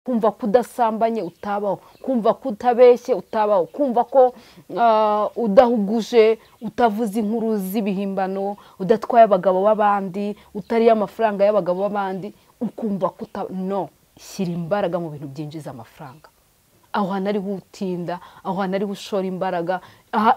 kumva kudasambanye utabaho, kumva kutabeshye utabaho, kumva ko udahuguje, utavuze inkuru z'ibihimbano, udatwaye abagabo b'abandi, utariye amafaranga y'abagabo b'abandi, ukumva no, shyira imbaraga mu bintu byinjiza amafaranga. Aho hantu ari utinda, aho hantu ari ushora imbaraga,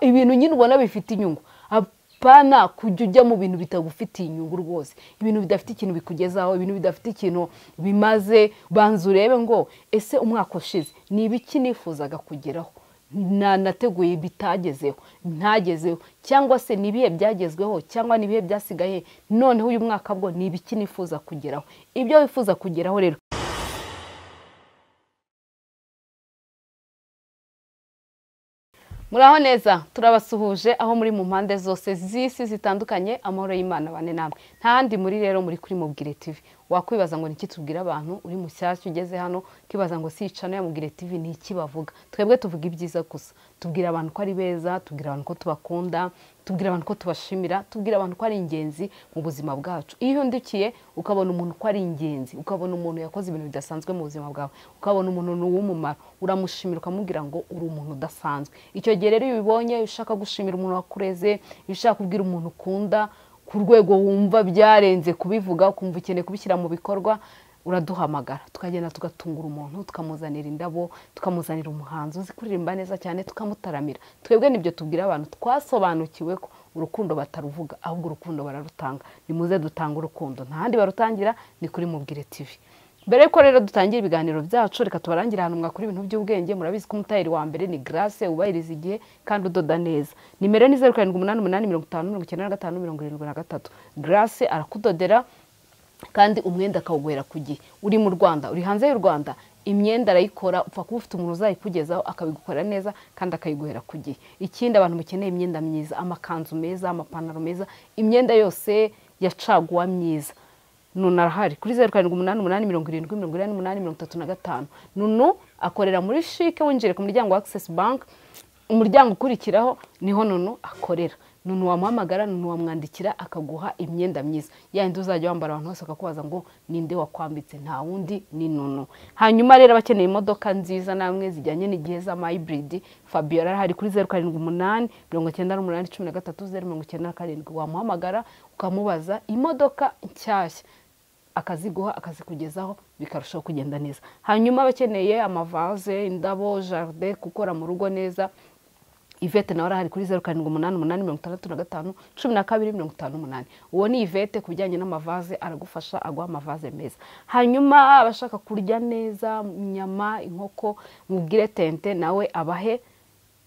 ibintu nyine ubona bifite inyungu. Apana kujya ujya mu bintu bitagufitiye inyungu rwose, ibintu bidafite ikintu bikugezaho, ibintu bidafite ikintu bimaze. Banza urebe ngo ese umwaka ushize ni ibiki nifuzaga kugeraho, nateguye bitagezeho, ntagezeho, cyangwa se ni ibihe byagezweho, cyangwa ni ibihe byasigaye, noneho uyu mwaka bwo ni ibiki nifuza kugeraho. Ibyo wifuza kugeraho rero, muraho neza, turabasuhuje aho muri mu mpande zose z'isi zitandukanye. Amahoro y'Imana bane namwe. Nta handi muri rero muri kuri Mubwire TV. Wakwibaza ngo niki tubwira abantu, uri mushyashya ugeze hano kibaza ngo si icana ya Mubwire TV ni iki bavuga. Twebwe tuvuga ibyiza gusa, tubwira abantu ko ari beza, tubwira abantu ko tubakunda, tubwira abantu ko tubashimira, tubwira abantu ko ari ingenzi mu buzima bwacu. Iyo undikiye ukabona umuntu ko ari ingenzi, ukabona umuntu yakoze ibintu bidasanzwe mu buzima bwawe, ukabona umuntu w'umumaro, uramushimira ukamubwira ngo uri umuntu udasanzwe. Icyo gihe rero iyo ubibonye, ushaka gushimira umuntu wakureze, iyo ushaka kubwira umuntu ukunda ku rwego wumva byarenze kubivuga, ukumva ukeneye kubishyira mu bikorwa, uraduhamagara tukagenda tugatungura umuntu, tukamuzanira indabo, tukamuzanira umuhanzi uzi kuririmba neza cyane, tukamutaramira. Twebwe nibyo tubwira abantu, twasobanukiwe ko urukundo bataruvuga ahubwo urukundo bararutanga. Nimuze dutanga urukundo, nta handi barutangira ni kuri Mubwire TV. Mbere ko rero dutangira ibiganiro byacu, reka tubarangira ahantu mwakora ibintu by'ubwenge. Murabizi ko umutayeri wa mbere ni Grace, ubahiriza igihe kandi udoda neza. Nimero ni 0788559573. Grace arakudodera kandi umwenda akawugwera ku gihe. Uri mu Rwanda, uri hanze y'u Rwanda, imyenda arayikora, upfa kuba ufite umuntu uzayikugezaho akabigukorera neza kandi akayiguhera ku gihe. Ikindi abantu mukeneye imyenda myiza, amakanzu meza, amapantaro meza, imyenda yose yacaguwa myiza, Nunu arahari kuri 0788708835. Nunu akorera muri Chic, winjire ku muryango wa Access Bank, umuryango ukurikiraho niho Nunu akorera. Nunu wamuhamagara, Nunu wamwandikira akaguha imyenda myiza. Yandi uzajya wambara abantu bose bakakubaza ngo ninde wakwambitse, nta wundi ni Nunu. Hanyuma rero abakeneye imodoka nziza namwe zijyanye n'igihe za hybrid, Fabiola arahari kuri 0788981307. Wamuhamagara ukamubaza imodoka nshyashya, akaziguha akazikugezaho, bikarushaho kugenda neza. Hanyuma abakeneye amavaze, indabo, jardin, gukora mu rugo neza, Yvette nawe arahari kuri 0788651258. Uwo ni Yvette kubijyanye n'amavaze, aragufasha aguha amavaze meza. Hanyuma abashaka kurya neza, inyama, inkoko, Mubwire Tente nawe abahe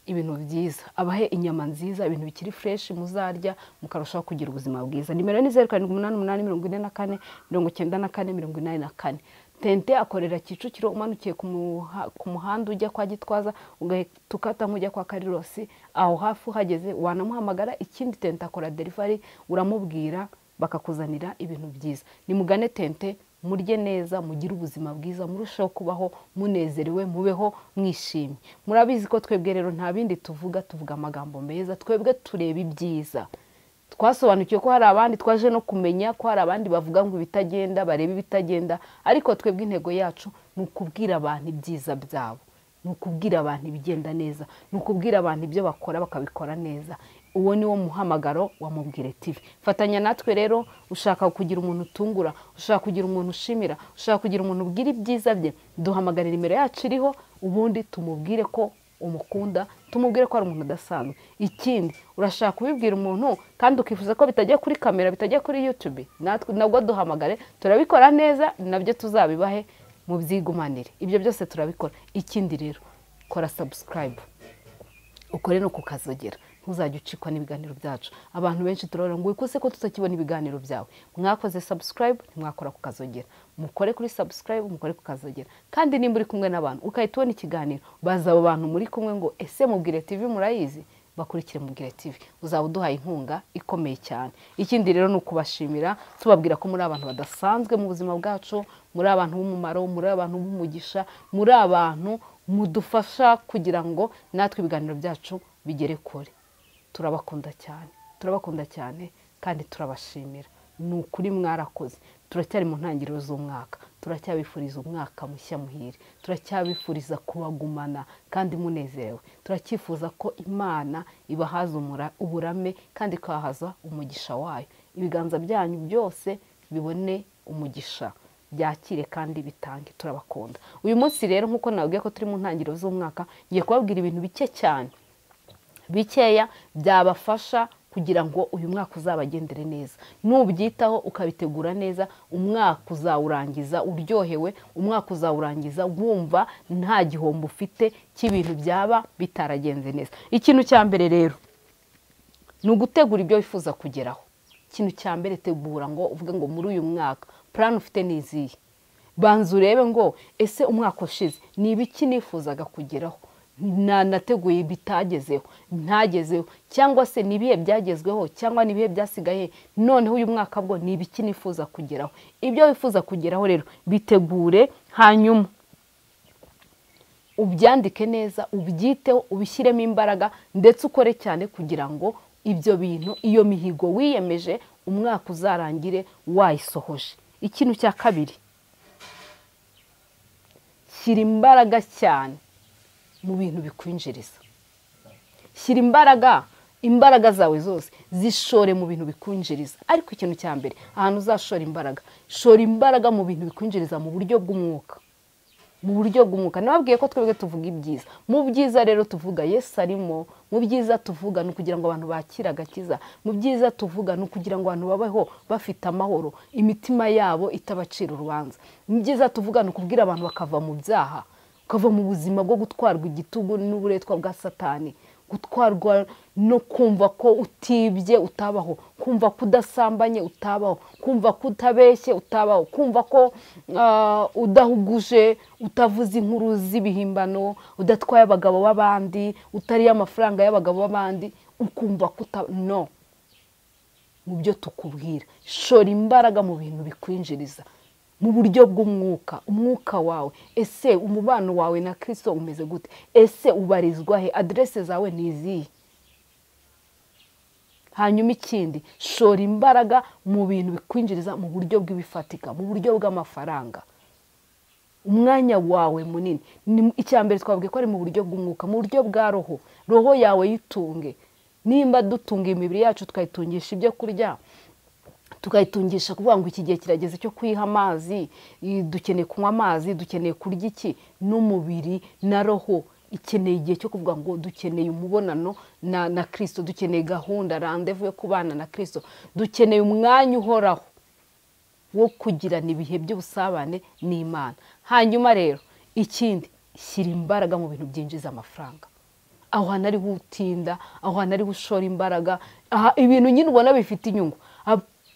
ibintu byiza, abahe inyama nziza, ibintu bikiri fresh muzarya mukarushaho kugira ubuzima bwiza. Nimero ni 0788449484. Tente akorera Kicukiro, umanukiye ku muhanda ujya kwa Gitwaza, ugahita ukata nk'ujya kwa Karirosi, aho hafi uhageze wanamuhamagara. Ikindi Tente akora delivery, uramubwira bakakuzanira ibintu byiza. Nimugane Tente, murye neza, mugire ubuzima bwiza, murushaho kubaho munezerewe, mubeho mwishimye. Murabizi ko twebwe rero nta bindi tuvuga amagambo meza, twebwe tureba ibyiza. Twasobanukiye ko hari abandi, twaje no kumenya ko hari abandi bavuga ngo ibitagenda, bareba ibitagenda, ariko twebwe intego yacu ni ukubwira abantu ibyiza byabo, ni ukubwira abantu ibigenda neza, ni ukubwira abantu ibyo bakora bakabikora neza. Uwo ni wo muhamagaro wa Mubwire TV. Fatanya natwe rero, ushaka kugira umuntu utungura, ushaka kugira umuntu ushimira, ushaka kugira umuntu ubwira ibyiza bye, duhamagara nimero yacu iriho, ubundi tumubwire ko umukunda, tumubwire ko ari umuntu udasanzwe. Ikindi urashaka kubibwira umuntu kandi ukifuza ko bitajya kuri kamera, bitajya kuri YouTube, natwe nabwo duhamagare, turabikora neza, nabyo tuzabibahe mu byigumanire. Ibyo byose turabikora. Ikindi rero, kora subscribe, ukore no kukazogera, ntuzajya ucikwa n'ibiganiro byacu. Abantu benshi turabona ngo ikose ko tutakibona ibiganiro byawe. Mwakoze subscribe, ntimwakora kukazogera. Mukore kuri subscribe, mukore kukazogera. Kandi nimba uri kumwe n'abantu ukahita ubona ikiganiro, baza abo bantu muri kumwe ngo ese Mubwire TV murayizi, bakurikire Mubwire TV. Uzaba uduhaye inkunga ikomeye cyane. Ikindi rero ni ukubashimira, tubabwira ko muri abantu badasanzwe mu buzima bwacu, muri abantu b'umumaro, muri abantu b'umugisha, muri abantu mudufasha kugira ngo natwe ibiganiro byacu bigere kure. Turabakunda cyane kandi turabashimira. Ni ukuri mwarakoze. Turacyari mu ntangiriro z'umwaka, turacyabifuriza umwaka mushya muhire, turacyabifuriza kubagumana kandi munezerewe, turacyifuza ko Imana ibahaza uburame kandi ikahaza umugisha wayo, ibiganza byanyu byose bibone umugisha, byakire kandi bitange. Turabakunda. Uyu munsi rero nkuko nabwiye ko turi mu ntangiriro z'umwaka, ngiye kubabwira ibintu bike cyane bikeya byabafasha kugira ngo uyu mwaka uzabagendere neza. Nubyitaho ukabitegura neza, umwaka uzawurangiza uryohewe, umwaka uzawurangiza wumva nta gihombo ufite cy'ibintu byaba bitaragenze neza. Ikintu cya mbere rero ni ugutegura ibyo wifuza kugeraho. Ikintu cya mbere tegura ngo uvuge ngo muri uyu mwaka plan ufite niziye. Banza urebe ngo ese umwaka ushize ni ibiki nifuzaga kugeraho, nateguye bitagezeho, ntagezeho, cyangwa se nibihe byagezweho cyangwa nibihe byasigaye, noneho uyu mwaka bwo ni ibiki nifuza kugeraho. Ibyo wifuza kugeraho rero bitegure, hanyuma ubyandike neza, ubyiteho, ubishyiremo imbaraga, ndetse ukore cyane kugira ngo ibyo bintu, iyo mihigo wiyemeje, umwaka uzarangire wayisohoje. Ikintu cya kabiri, shyira imbaraga cyane mu bintu bikwinjiriza. Shyira imbaraga zawe zose zishore mu bintu bikwinjiriza. Ariko ikintu cya mbere, ahantu uzashora imbaraga, shora imbaraga mu bintu bikwinjiriza mu buryo bw'umwuka. Mu buryo bw'umwuka. Nababwiye ko twebwe tuvuga ibyiza. Mu byiza rero tuvuga Yesu arimo, mu byiza tuvuga ni ukugira ngo abantu bakire agakiza, mu byiza tuvuga ni ukugira ngo abantu babeho bafite amahoro, imitima yabo itabacira urubanza. Mu byiza tuvuga ni ukubwira abantu bakava mu byaha, ukava mu buzima bwo gutwarwa igitugu n'uburetwa bwa Satani, gutwarwa no kumva ko utibye utabaho, kumva ko udasambanye utabaho, kumva ko utabeshye utabaho, kumva ko udahuguje, utavuze inkuru z'ibihimbano, udatwaye abagabo b'abandi, utariye amafaranga y'abagabo b'abandi, ukumva ko no. Mu byo tukubwira, shora imbaraga mu bintu bikwinjiriza mu buryo bw'umwuka, umwuka wawe. Ese umubano wawe na Kristo umeze gute? Ese ubarizwa he? Adresse zawe ni izihe? Hanyuma ikindi, shora imbaraga mu bintu bikwinjiriza mu buryo bw'ibifatika, mu buryo bw'amafaranga. Umwanya wawe munini, icya mbere twabwiye ko ari mu buryo bw'umwuka, mu buryo bwa roho yawe yitunge. Nimba dutunga imibiri yacu tukayitungisha ibyo kurya, tukayitungisha kuvuga ngo iki gihe kirageze cyo kwiha amazi, dukeneye kunywa amazi, dukeneye kurya iki, n'umubiri na roho ikeneye igihe cyo kuvuga ngo dukeneye umubonano na Kristo, dukeneye gahunda rendezvous yo kubana na Kristo, dukeneye umwanya uhoraho wo kugirana ibihe by'ubusabane n'Imana. Hanyuma rero ikindi, shyira imbaraga mu bintu byinjiza amafaranga. Aho hantu ari utinda, aho hantu ari ushora imbaraga, ibintu nyine ubona bifite inyungu.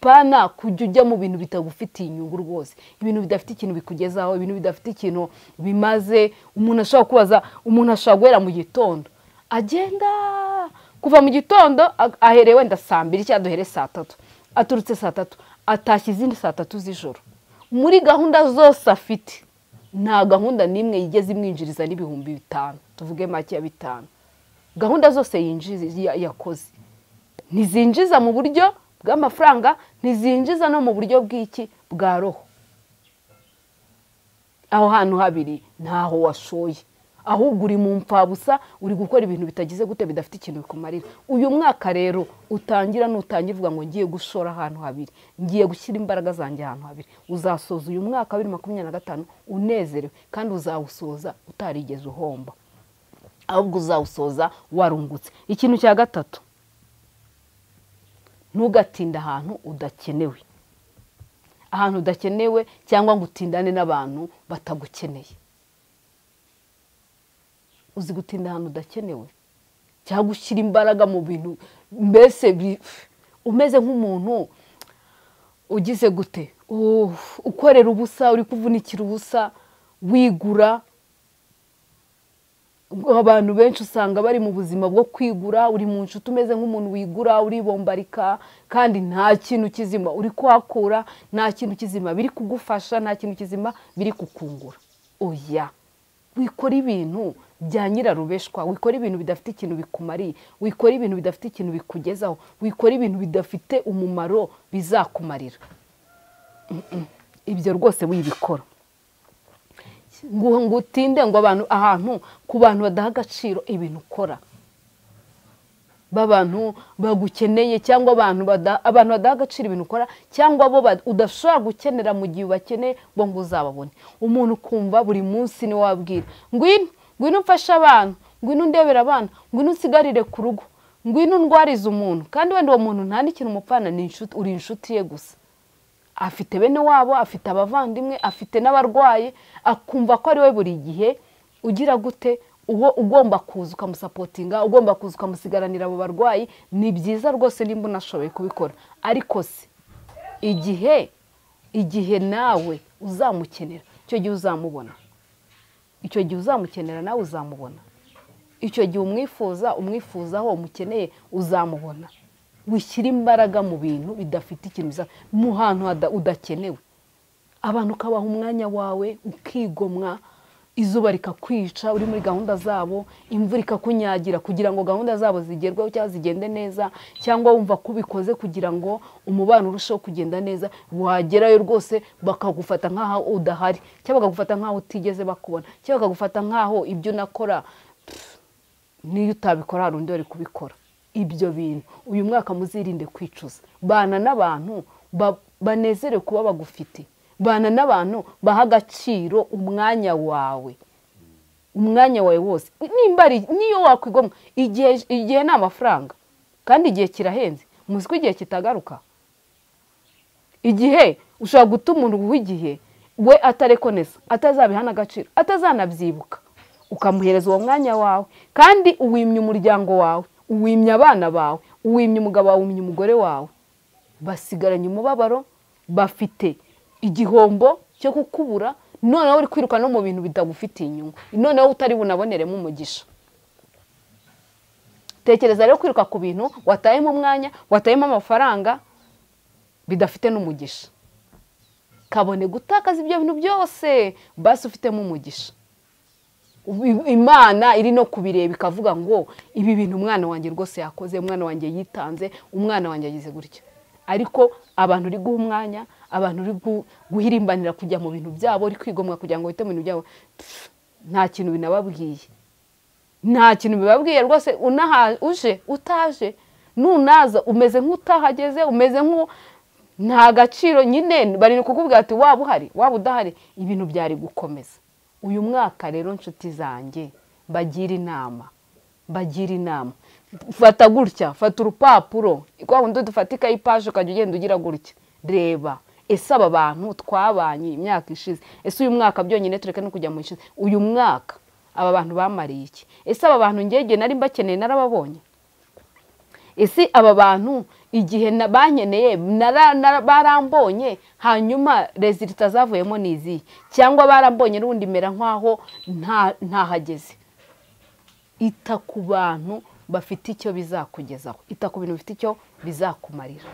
Pana kujya ujya mu bintu bitagufitiye inyungu rwose, ibintu bidafite ikintu bikugezaho, ibintu bidafite ikintu bimaze. Umuntu ashobora kubaza, umuntu ashobora guhera mu gitondo, agenda kuva mu gitondo ahereye wenda saa 2 cyangwa duhere saa 3, aturutse saa 3 atashye izindi saa 3 z'ijoro. Muri gahunda zose afite, nta gahunda n'imwe yigeze imwinjiriza n'ibihumbi 5, tuvuge make ya 5. Gahunda zose yakoze ntizinjiza mu buryo bw'amafaranga, ntizinjiza no mu buryo bw'iki bwa roho. Aho hantu habiri ntaho washoye, ahubwo uri mu mpfabusa, uri gukora ibintu bitagize gute, bidafite ikintu bikumarira. Uyu mwaka rero utangira uvuga ngo ngiye gushora ahantu habiri, ngiye gushyira imbaraga zanjye ahantu habiri. Uzasoza uyu mwaka 2025 unezerewe, kandi uzawusoza utarigeze uhomba, ahubwo uzawusoza warungutse. Ikintu cya gatatu, ntugatinda ahantu udakenewe. Ahantu udakenewe cyangwa ngo utindane n'abantu batagukeneye. Uzi gutinda ahantu udakenewe cyangwa gushyira imbaraga mu bintu mbese umeze nk'umuntu ugize gute, ukorera ubusa, uri kuvunikira ubusa, wigura. Abantu benshi usanga bari mu buzima bwo kwigura, uri mu nshuti umeze nk'umuntu wigura, uribombarika, kandi nta kintu kizima uri kuhakura, nta kintu kizima biri kugufasha, nta kintu kizima biri kukungura. Oya, wikora ibintu bya nyirarubeshwa, wikora ibintu bidafite ikintu bikumariye, wikora ibintu bidafite ikintu bikugezaho, wikora ibintu bidafite umumaro bizakumarira. Ibyo rwose wibikora. ngo utinde ngo abantu ahantu ku bantu badaha agaciro ibintu ukora, b'abantu bagukeneye cyangwa abantu badaha agaciro ibintu ukora, cyangwa abo udashobora gukenera mu gihe ubakeneye bo ngo uzababone. Umuntu kumva buri munsi ni wabwira ngwino mfashe abantu, ngwino ndebera abana, ngwino usigarire ku rugo, ngwino ndwarize umuntu, kandi wenda uwo muntu nta n'ikintu umupfana, uri inshuti ye gusa. Afite bene wabo, afite abavandimwe, afite n'abarwayi, akumva ko ari we buri gihe ugira gute uwo ugomba kuza ukamusapotinga, ugomba kuza ukamusigaranira abo barwayi. Ni byiza rwose nimba unashoboye kubikora, ariko se igihe nawe uzamukenera, icyo gihe uzamubona, icyo gihe uzamukenera nawe uzamubona, icyo gihe umwifuzaho umukeneye uzamubona. Wishyira imbaraga mu bintu bidafite ikintu mu hantu udakenewe. Abantu ukabaha umwanya wawe ukigomwa, izuba rikakwica uri muri gahunda zabo, imvura ikakunyagira kugira ngo gahunda zabo zigerweho cyangwa zigende neza, cyangwa wumva ko ubikoze kugira ngo umubano urusheho kugenda neza, wagerayo rwose bakagufata nk'aho udahari, cyangwa bakagufata nk'aho utigeze bakubona, cyangwa bakagufata nk'aho ibyo unakora niyo utabikora hari undi wari kubikora. Ibyo bintu uyu mwaka muzirinde kwicuza. Bana n'abantu banezerewe kuba bagufite, bana n'abantu baha agaciro umwanya wawe wose. Niyo wakwigomwa, igihe ni amafaranga kandi igihe kirahenze, muzi ko igihe kitagaruka. Igihe ushobora guta umuntu w'igihe we atarekoneza, atazabihana agaciro, atazanabyibuka, ukamuhereza uwo mwanya wawe, kandi uwimye umuryango wawe, uwimye abana bawe, uwimye umugabo wawe, uwimye umugore wawe, basigaranye umubabaro, bafite igihombo cyo kukubura, noneho uri kwiruka no mu bintu bitagufitiye inyungu, noneho utari bunaboneremo umugisha. Tekereza rero kwiruka ku bintu watayemo umwanya, watayemo amafaranga, bidafite n'umugisha. Kabone gutakaza ibyo bintu byose, basi ufitemo umugisha. Imana iri no kubireba ikavuga ngo ibi bintu umwana wanjye rwose yakoze, umwana wanjye yitanze, umwana wanjye yagize gutya. Ariko abantu uri guha umwanya, abantu uri guhirimbanira kujya mu bintu byabo, uri kwigomwa kugira ngo wite mu bintu byabo, nta kintu binababwiye, nta kintu bibabwiye rwose. Utaje nunaza umeze nk'utahageze, umeze nta gaciro nyine. Bari kukubwira ati waba uhari waba udahari, ibintu byari gukomeza. Uyu mwaka rero nshuti zanjye bagira inama, fata gutya, fata urupapuro, kwa wundi dufata ikayipaje ukajya ugenda ugira gutya, reba ese aba bantu twabanye imyaka ishize, ese uyu mwaka byonyine tureke no kujya mu ishize, uyu mwaka aba bantu bamariye iki? Ese aba bantu ngege nari mbakeneye narababonye? Ese aba bantu igihe bankeneye barambonye, hanyuma resulta zavuyemo nizi, cyangwa barambonye n'ubundi mera nk'aho ntahageze? Ita ku bantu bafite icyo bizakugezaho, ita ku bintu bifite icyo bizakumarira.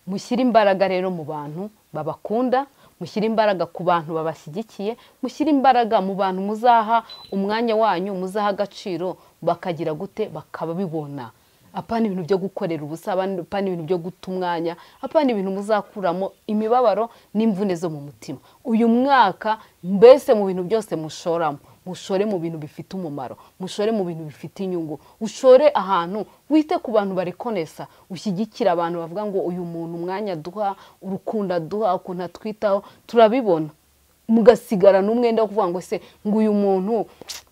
Mushyire imbaraga rero mu bantu babakunda, mushyire imbaraga ku bantu babashyigikiye, mushyire imbaraga mu bantu muzaha umwanya wanyu, muzaha agaciro, bakagira gute bakabibona. Apana ibintu byo gukorera ubusa, apana ibintu byo guta umwanya, apana ibintu muzakuramo imibabaro n'imvune zo mu mutima. Uyu mwaka mbese mu bintu byose mushoramo, mushore mu bintu bifite umumaro, mushore mu bintu bifite inyungu, ushore ahantu wite ku bantu barekonesa, ushyigikira abantu bavuga ngo uyu muntu umwanya duha, urukundo aduha, ukuntu atwitaho turabibona. Mugasigara n'umwenda wo kuvuga ngo se ngo uyu muntu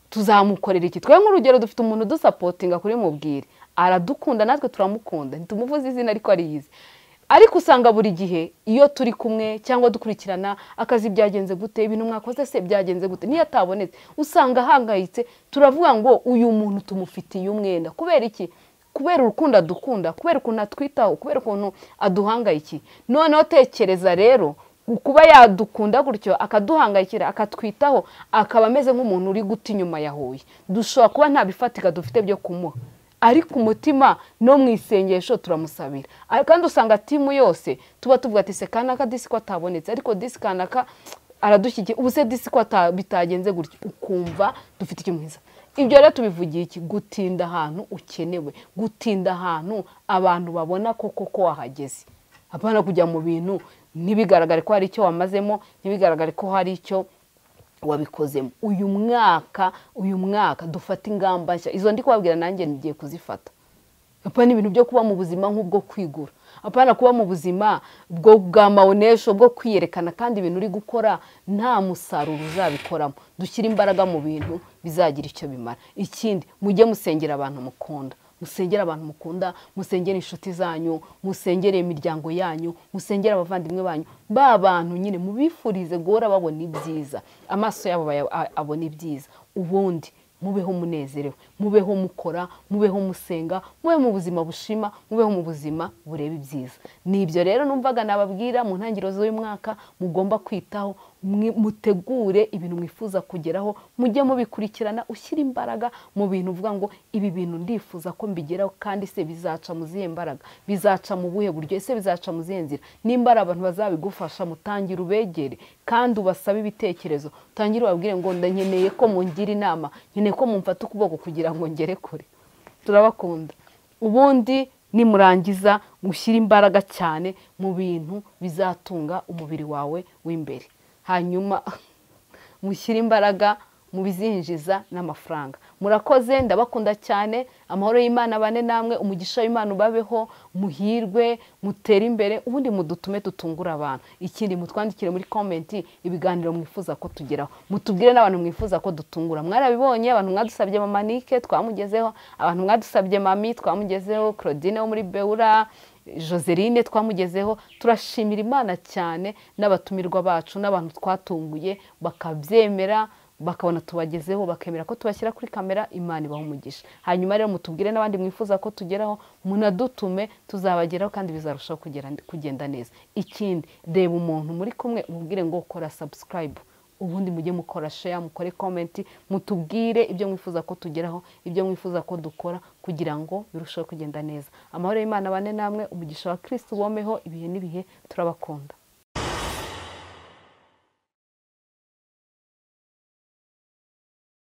tuzamukorera iki? Twe nk'urugero dufite umuntu dusapotinga kuri Mubwire, aradukunda natwe turamukunda, ntitumuvuze izina ariko ariyizi. Ariko usanga buri gihe iyo turi kumwe cyangwa dukurikirana akazi byagenze gute, ibintu mwakoze se byagenze gute, niyo atabonetse usanga ahangayitse. Turavuga ngo uyu muntu tumufitiye umwenda. Kubera iki? Kubera urukundo adukunda, kubera ukuntu atwitaho, kubera ukuntu aduhangayikiye. Noneho tekereza rero kuba yadukunda gutyo, akaduhangayikira, akatwitaho, akaba ameze nk'umuntu uri guta inyuma yahuye. Dushobora kuba nta bifatika dufite byo kumuha, ariko umutima no mu isengesho turamusabira. Kandi usanga timu yose tuba tuvuga ati se kanaka disi ko atabonetse, ariko disi kanaka aradushyigikiye, ubu se disi ko bitagenze gutyo, ukumva dufite icyo mwiza. Ibyo rero tubivugiye iki? Gutinda ahantu ukenewe, gutinda ahantu abantu babona koko wahageze. Apana kujya mu bintu ntibigaragare ko hari icyo wamazemo, ntibigaragare ko hari icyo wabikozemo. Uyu mwaka dufata ingamba nshya, izo ndi kubabwira nanjye ngiye kuzifata. Apana ibintu byo kuba mu buzima nk'ubwo kwigura, apana kuba mu buzima bwa maonesho bwo kwiyerekana kandi ibintu uri gukora nta musaruro uzabikoramo. Dushyira imbaraga mu bintu bizagira icyo bimara. Ikindi, mujye musengera abantu mukunda, musengera abantu mukunda, musengera inshuti zanyu, musengere imiryango yanyu, musengera abavandimwe banyu, ba bantu nyine mubifurize guhora babona ibyiza, amaso yabo abona ibyiza. Ubundi mubeho munezerewe, mubeho mukora, mubeho musenga, mube mu buzima bushima, mubeho mu buzima bureba ibyiza. Nibyo rero numvaga nababwira mu ntangiriro z'uyu mwaka mugomba kwitaho, mutegure ibintu mwifuza kugeraho, mujye mubikurikirana, ushyira imbaraga mu bintu uvuga ngo ibi bintu ndifuza ko mbigeraho, kandi se bizaca mu zihe mbaraga, bizaca mu buhe buryo, ese bizaca mu zihe nzira. Nimba ari abantu bazabigufasha, mutangire ubegere kandi ubasabe ibitekerezo, utangire ubabwire ngo nkeneye ko mungira inama, nkeneye ko mumfata ukuboko kugira ngo ngere kure. Turabakunda. Ubundi nimurangiza mushyira imbaraga cyane mu bintu bizatunga umubiri wawe w'imbere, hanyuma mushyira imbaraga mu bizinjiza n'amafaranga. Murakoze, ndabakunda cyane. Amahoro y'Imana bane namwe, umugisha w'Imana ubabeho, muhirwe, mutere imbere, ubundi mudutume tutungura abantu. Ikindi, mutwandikire muri komenti ibiganiro mwifuza ko tugeraho, mutubwire n'abantu mwifuza ko dutungura. Mwarabibonye, abantu mwadusabye Mama Nike twamugezeho, abantu mwadusabye Mami twamugezeho, Claudine wo muri Beura, Joseline twamugezeho. Turashimira Imana cyane n'abatumirwa bacu n'abantu twatunguye bakabyemera, bakabona tubagezeho, bakemera ko tubashyira kuri kamera. Imana ibaha umugisha. Hanyuma rero mutubwire n'abandi mwifuza ko tugeraho, munadutume, tuzabageraho kandi bizarushaho kugenda neza. Ikindi, reba umuntu muri kumwe umubwire ngo kora subscribe, ubundi mujye mukora share, mukore comment, mutubwire ibyo mwifuza ko tugeraho, ibyo mwifuza ko dukora kugira ngo birusheho kugenda neza. Amahoro y'Imana bane namwe, umugisha wa Kristo ubomeho ibihe n'ibihe. Turabakunda.